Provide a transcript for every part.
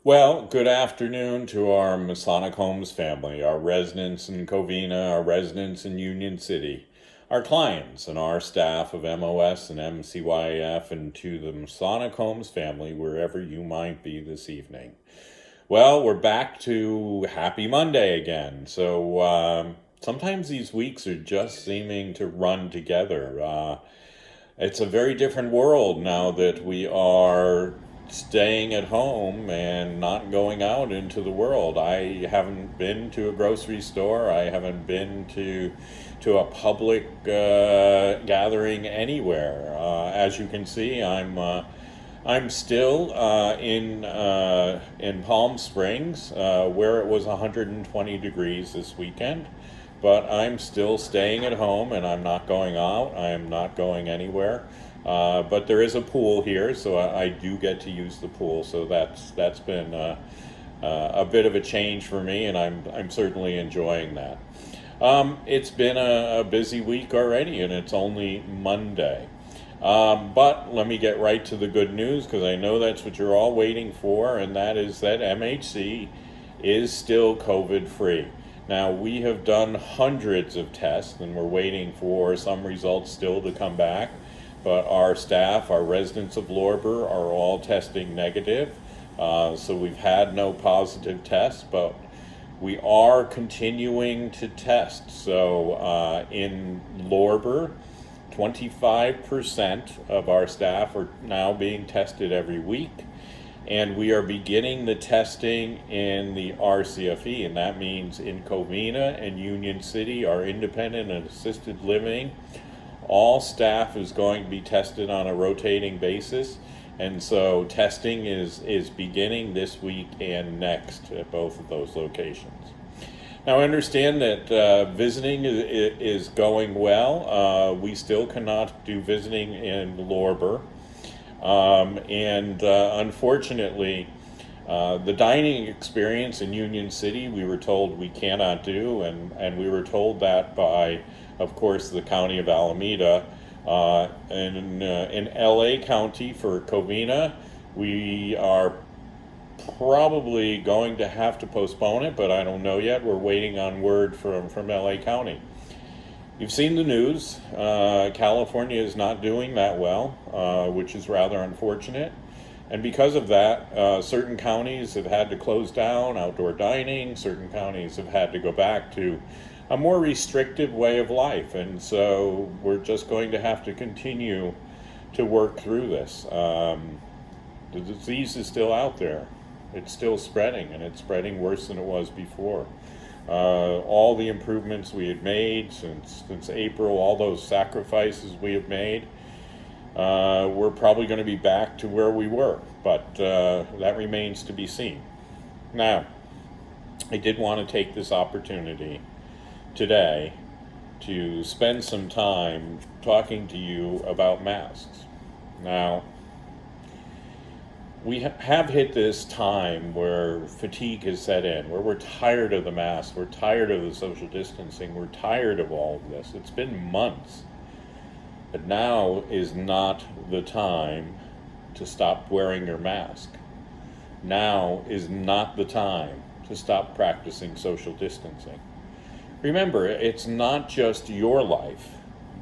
Well, good afternoon to our Masonic Homes family, our residents in Covina, our residents in Union City, our clients and our staff of MOS and MCYF, and to the Masonic Homes family, wherever you might be this evening. Well, we're back to Happy Monday again. So sometimes these weeks are just seeming to run together. It's a very different world now that we are staying at home and not going out into the world. I haven't been to a grocery store. I haven't been to a public gathering anywhere. As you can see, I'm still in Palm Springs, where it was 120 degrees this weekend. But I'm still staying at home and I'm not going out. I am not going anywhere. But there is a pool here, so I do get to use the pool. So that's been a bit of a change for me, and I'm certainly enjoying that. It's been a busy week already, and it's only Monday. But let me get right to the good news, because I know that's what you're all waiting for, and that is that MHC is still COVID-free. Now, we have done hundreds of tests, and we're waiting for some results still to come back. But our staff, our residents of Lorber, are all testing negative. So we've had no positive tests, but we are continuing to test. So in Lorber, 25% of our staff are now being tested every week. And we are beginning the testing in the RCFE, and that means in Covina and Union City, our independent and assisted living. All staff is going to be tested on a rotating basis, and so testing is beginning this week and next at both of those locations. Now, I understand that visiting is going well. We still cannot do visiting in Lorber. Unfortunately, the dining experience in Union City, we were told we cannot do, and we were told that by, of course, the County of Alameda. In LA County for Covina, we are probably going to have to postpone it, but I don't know yet. We're waiting on word from LA County. You've seen the news. California is not doing that well, which is rather unfortunate. And because of that, certain counties have had to close down outdoor dining. Certain counties have had to go back to a more restrictive way of life. And so we're just going to have to continue to work through this. The disease is still out there. It's still spreading, and it's spreading worse than it was before. All the improvements we had made since April, all those sacrifices we have made, we're probably going to be back to where we were, but that remains to be seen. Now, I did want to take this opportunity today to spend some time talking to you about masks. Now, we have hit this time where fatigue has set in, where we're tired of the mask, we're tired of the social distancing, we're tired of all of this. It's been months. But now is not the time to stop wearing your mask. Now is not the time to stop practicing social distancing. Remember, it's not just your life,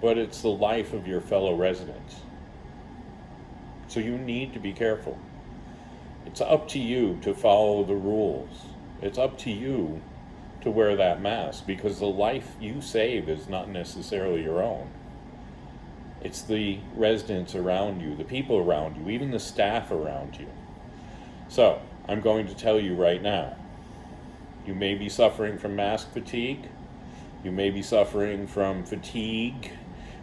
but it's the life of your fellow residents. So you need to be careful. It's up to you to follow the rules. It's up to you to wear that mask, because the life you save is not necessarily your own. It's the residents around you, the people around you, even the staff around you. So, I'm going to tell you right now, you may be suffering from mask fatigue. You may be suffering from fatigue,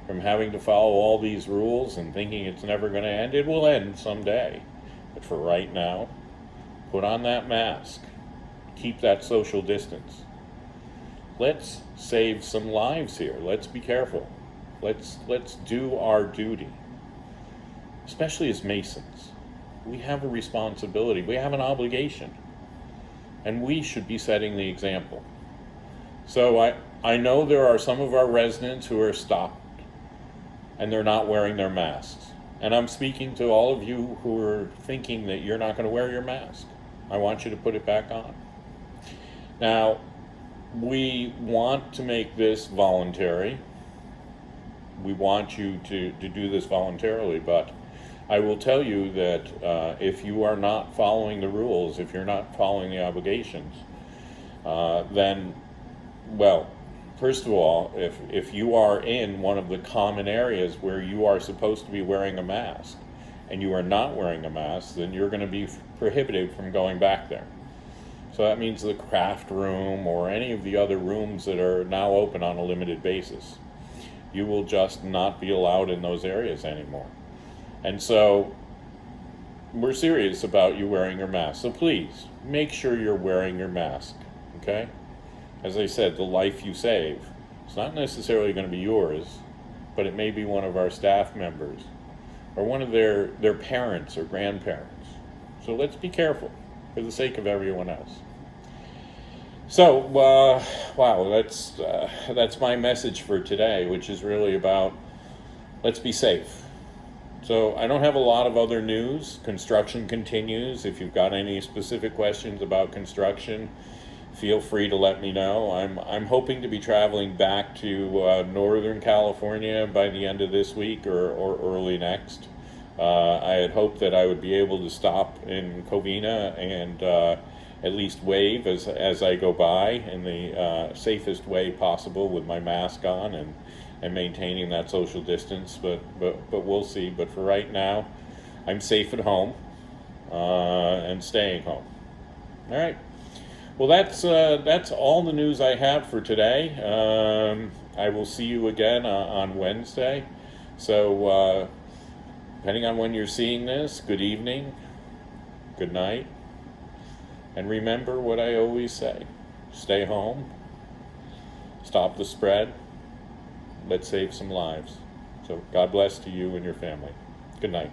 from having to follow all these rules and thinking it's never going to end. It will end someday. But for right now, put on that mask. Keep that social distance. Let's save some lives here. Let's be careful. Let's do our duty. Especially as Masons. We have a responsibility. We have an obligation. And we should be setting the example. So I know there are some of our residents who are stopped and they're not wearing their masks. And I'm speaking to all of you who are thinking that you're not going to wear your mask. I want you to put it back on. Now, we want to make this voluntary. We want you to do this voluntarily, but I will tell you that if you are not following the rules, if you're not following the obligations, then, well, first of all, if you are in one of the common areas where you are supposed to be wearing a mask and you are not wearing a mask, then you're going to be prohibited from going back there. So that means the craft room or any of the other rooms that are now open on a limited basis. You will just not be allowed in those areas anymore. And so we're serious about you wearing your mask. So please, make sure you're wearing your mask, okay? As I said, the life you save. It's not necessarily going to be yours, but it may be one of our staff members or one of their parents or grandparents. So let's be careful for the sake of everyone else. So, wow, that's my message for today, which is really about let's be safe. So I don't have a lot of other news. Construction continues. If you've got any specific questions about construction, feel free to let me know. I'm hoping to be traveling back to Northern California by the end of this week or early next. I had hoped that I would be able to stop in Covina and at least wave as I go by in the safest way possible with my mask on and maintaining that social distance, but we'll see. But for right now, I'm safe at home and staying home. All right. Well, that's all the news I have for today. I will see you again on Wednesday. So depending on when you're seeing this, good evening, good night, and remember what I always say: stay home, stop the spread, let's save some lives. So God bless to you and your family. Good night.